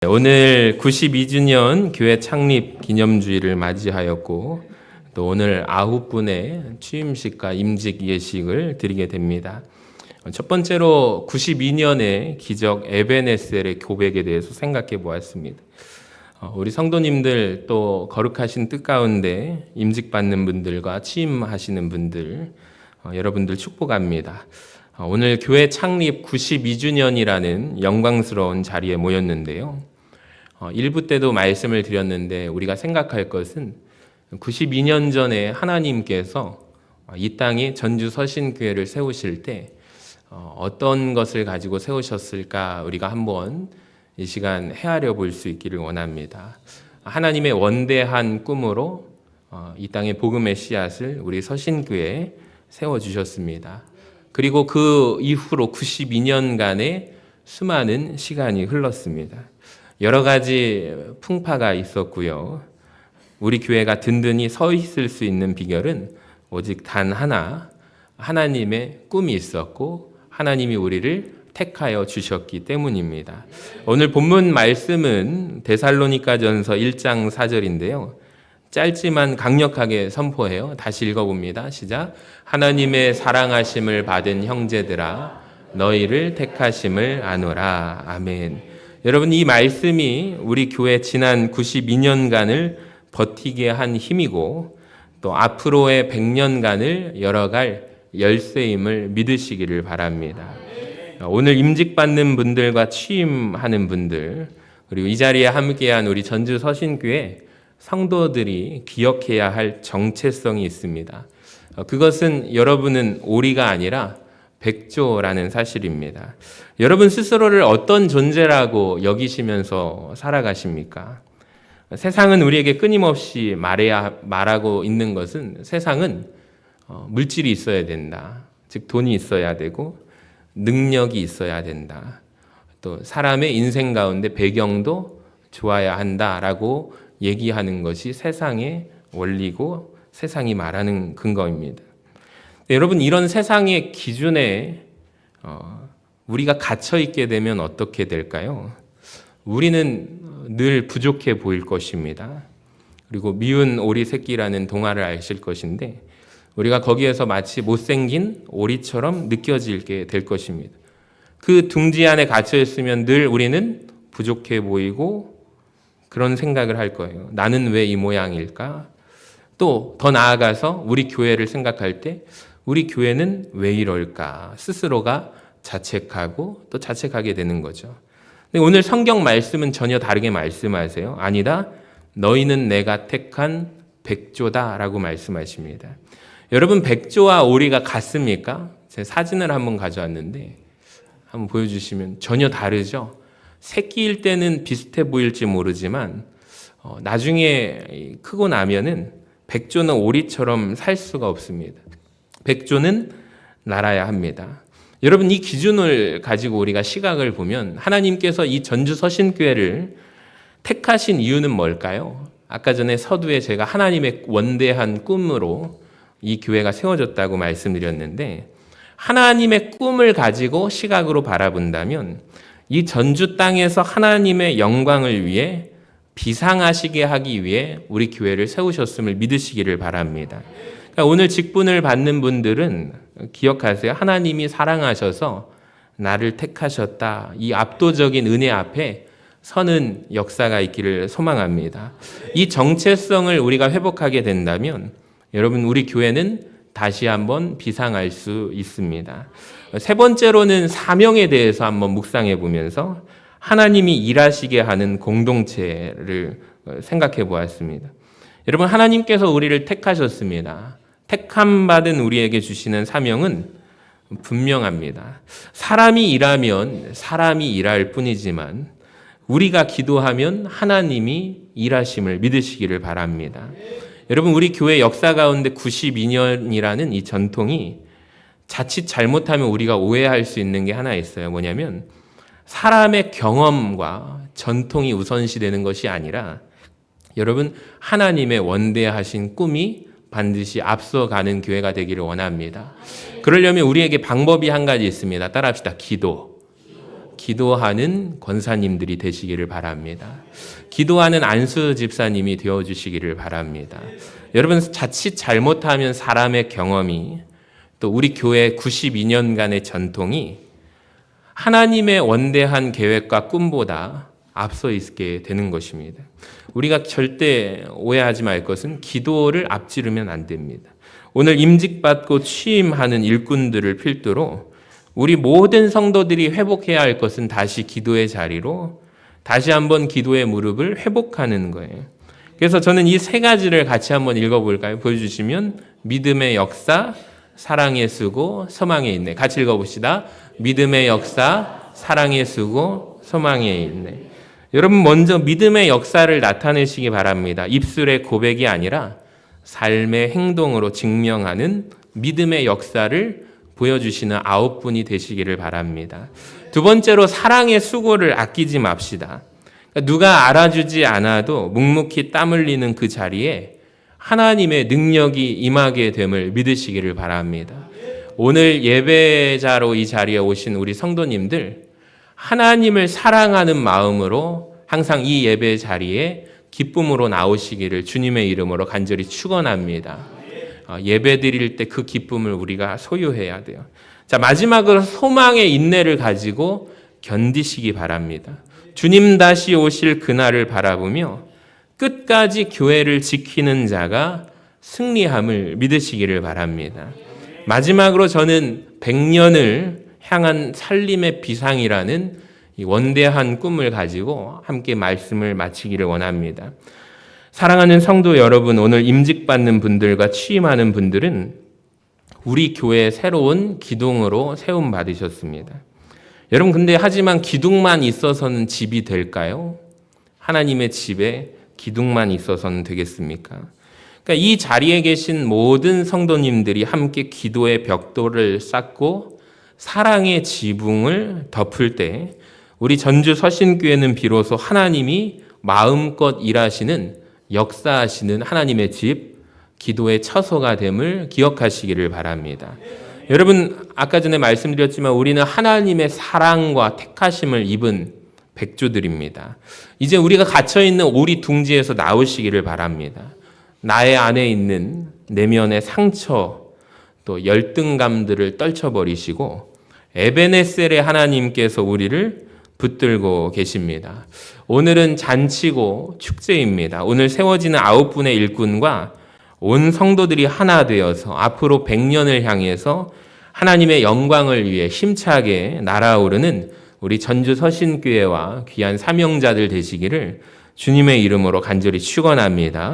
오늘 92주년 교회 창립 기념주일을 맞이하였고 또 오늘 9분의 취임식과 임직 예식을 드리게 됩니다. 첫 번째로 92년의 기적 에베네셀의 고백에 대해서 생각해 보았습니다. 우리 성도님들 또 거룩하신 뜻 가운데 임직받는 분들과 취임하시는 분들 여러분들 축복합니다. 오늘 교회 창립 92주년이라는 영광스러운 자리에 모였는데요. 1부 때도 말씀을 드렸는데 우리가 생각할 것은 92년 전에 하나님께서 이 땅에 전주 서신교회를 세우실 때 어떤 것을 가지고 세우셨을까 우리가 한번 이 시간 헤아려 볼 수 있기를 원합니다. 하나님의 원대한 꿈으로 이 땅에 복음의 씨앗을 우리 서신교회에 세워주셨습니다. 그리고 그 이후로 92년간의 수많은 시간이 흘렀습니다. 여러 가지 풍파가 있었고요. 우리 교회가 든든히 서 있을 수 있는 비결은 오직 단 하나, 하나님의 꿈이 있었고 하나님이 우리를 택하여 주셨기 때문입니다. 오늘 본문 말씀은 데살로니가전서 1장 4절인데요. 짧지만 강력하게 선포해요. 다시 읽어봅니다. 시작. 하나님의 사랑하심을 받은 형제들아 너희를 택하심을 아노라. 아멘. 여러분, 이 말씀이 우리 교회 지난 92년간을 버티게 한 힘이고 또 앞으로의 100년간을 열어갈 열쇠임을 믿으시기를 바랍니다. 오늘 임직받는 분들과 취임하는 분들 그리고 이 자리에 함께한 우리 전주 서신교회 성도들이 기억해야 할 정체성이 있습니다. 그것은 여러분은 오리가 아니라 백조라는 사실입니다. 여러분 스스로를 어떤 존재라고 여기시면서 살아가십니까? 세상은 우리에게 끊임없이 말하고 있는 것은 세상은 물질이 있어야 된다. 즉 돈이 있어야 되고 능력이 있어야 된다. 또 사람의 인생 가운데 배경도 좋아야 한다라고 얘기하는 것이 세상의 원리고 세상이 말하는 근거입니다. 여러분 이런 세상의 기준에 우리가 갇혀 있게 되면 어떻게 될까요? 우리는 늘 부족해 보일 것입니다. 그리고 미운 오리 새끼라는 동화를 아실 것인데 우리가 거기에서 마치 못생긴 오리처럼 느껴지게 될 것입니다. 그 둥지 안에 갇혀 있으면 늘 우리는 부족해 보이고 그런 생각을 할 거예요. 나는 왜 이 모양일까? 또 더 나아가서 우리 교회를 생각할 때 우리 교회는 왜 이럴까? 스스로가 자책하고 또 자책하게 되는 거죠. 근데 오늘 성경 말씀은 전혀 다르게 말씀하세요. 아니다. 너희는 내가 택한 백조다라고 말씀하십니다. 여러분 백조와 오리가 같습니까? 제 사진을 한번 가져왔는데 한번 보여주시면 전혀 다르죠. 새끼일 때는 비슷해 보일지 모르지만 나중에 크고 나면은 백조는 오리처럼 살 수가 없습니다. 백조는 날아야 합니다. 여러분 이 기준을 가지고 우리가 시각을 보면 하나님께서 이 전주 서신교회를 택하신 이유는 뭘까요? 아까 전에 서두에 제가 하나님의 원대한 꿈으로 이 교회가 세워졌다고 말씀드렸는데 하나님의 꿈을 가지고 시각으로 바라본다면 이 전주 땅에서 하나님의 영광을 위해 비상하시게 하기 위해 우리 교회를 세우셨음을 믿으시기를 바랍니다. 그러니까 오늘 직분을 받는 분들은 기억하세요. 하나님이 사랑하셔서 나를 택하셨다. 이 압도적인 은혜 앞에 서는 역사가 있기를 소망합니다. 이 정체성을 우리가 회복하게 된다면 여러분 우리 교회는 다시 한번 비상할 수 있습니다. 세 번째로는 사명에 대해서 한번 묵상해 보면서 하나님이 일하시게 하는 공동체를 생각해 보았습니다. 여러분 하나님께서 우리를 택하셨습니다. 택함 받은 우리에게 주시는 사명은 분명합니다. 사람이 일하면 사람이 일할 뿐이지만 우리가 기도하면 하나님이 일하심을 믿으시기를 바랍니다. 여러분 우리 교회 역사 가운데 92년이라는 이 전통이 자칫 잘못하면 우리가 오해할 수 있는 게 하나 있어요. 뭐냐면 사람의 경험과 전통이 우선시되는 것이 아니라 여러분 하나님의 원대하신 꿈이 반드시 앞서가는 교회가 되기를 원합니다. 그러려면 우리에게 방법이 한 가지 있습니다. 따라합시다. 기도. 기도하는 권사님들이 되시기를 바랍니다. 기도하는 안수 집사님이 되어주시기를 바랍니다. 여러분, 자칫 잘못하면 사람의 경험이, 또 우리 교회 92년간의 전통이 하나님의 원대한 계획과 꿈보다 앞서 있게 되는 것입니다. 우리가 절대 오해하지 말 것은 기도를 앞지르면 안 됩니다. 오늘 임직받고 취임하는 일꾼들을 필두로 우리 모든 성도들이 회복해야 할 것은 다시 기도의 자리로 다시 한번 기도의 무릎을 회복하는 거예요. 그래서 저는 이 세 가지를 같이 한번 읽어볼까요? 보여주시면 믿음의 역사, 사랑의 수고, 소망의 인내. 같이 읽어봅시다. 믿음의 역사, 사랑의 수고, 소망의 인내. 여러분, 먼저 믿음의 역사를 나타내시기 바랍니다. 입술의 고백이 아니라 삶의 행동으로 증명하는 믿음의 역사를 보여주시는 9분이 되시기를 바랍니다. 두 번째로 사랑의 수고를 아끼지 맙시다. 누가 알아주지 않아도 묵묵히 땀 흘리는 그 자리에 하나님의 능력이 임하게 됨을 믿으시기를 바랍니다. 오늘 예배자로 이 자리에 오신 우리 성도님들, 하나님을 사랑하는 마음으로 항상 이 예배 자리에 기쁨으로 나오시기를 주님의 이름으로 간절히 축원합니다. 예배 드릴 때 그 기쁨을 우리가 소유해야 돼요. 자, 마지막으로 소망의 인내를 가지고 견디시기 바랍니다. 주님 다시 오실 그날을 바라보며 끝까지 교회를 지키는 자가 승리함을 믿으시기를 바랍니다. 마지막으로 저는 100년을 향한 살림의 비상이라는 이 원대한 꿈을 가지고 함께 말씀을 마치기를 원합니다. 사랑하는 성도 여러분, 오늘 임직받는 분들과 취임하는 분들은 우리 교회의 새로운 기둥으로 세움 받으셨습니다. 여러분, 근데 하지만 기둥만 있어서는 집이 될까요? 하나님의 집에 기둥만 있어서는 되겠습니까? 그러니까 이 자리에 계신 모든 성도님들이 함께 기도의 벽돌을 쌓고 사랑의 지붕을 덮을 때 우리 전주 서신교회는 비로소 하나님이 마음껏 일하시는, 역사하시는 하나님의 집, 기도의 처소가 됨을 기억하시기를 바랍니다. 여러분, 아까 전에 말씀드렸지만 우리는 하나님의 사랑과 택하심을 입은 백조들입니다. 이제 우리가 갇혀있는 오리 둥지에서 나오시기를 바랍니다. 나의 안에 있는 내면의 상처, 또 열등감들을 떨쳐버리시고 에베네셀의 하나님께서 우리를 붙들고 계십니다. 오늘은 잔치고 축제입니다. 오늘 세워지는 9분의 일꾼과 온 성도들이 하나 되어서 앞으로 100년을 향해서 하나님의 영광을 위해 힘차게 날아오르는 우리 전주 서신교회와 귀한 사명자들 되시기를 주님의 이름으로 간절히 축원합니다.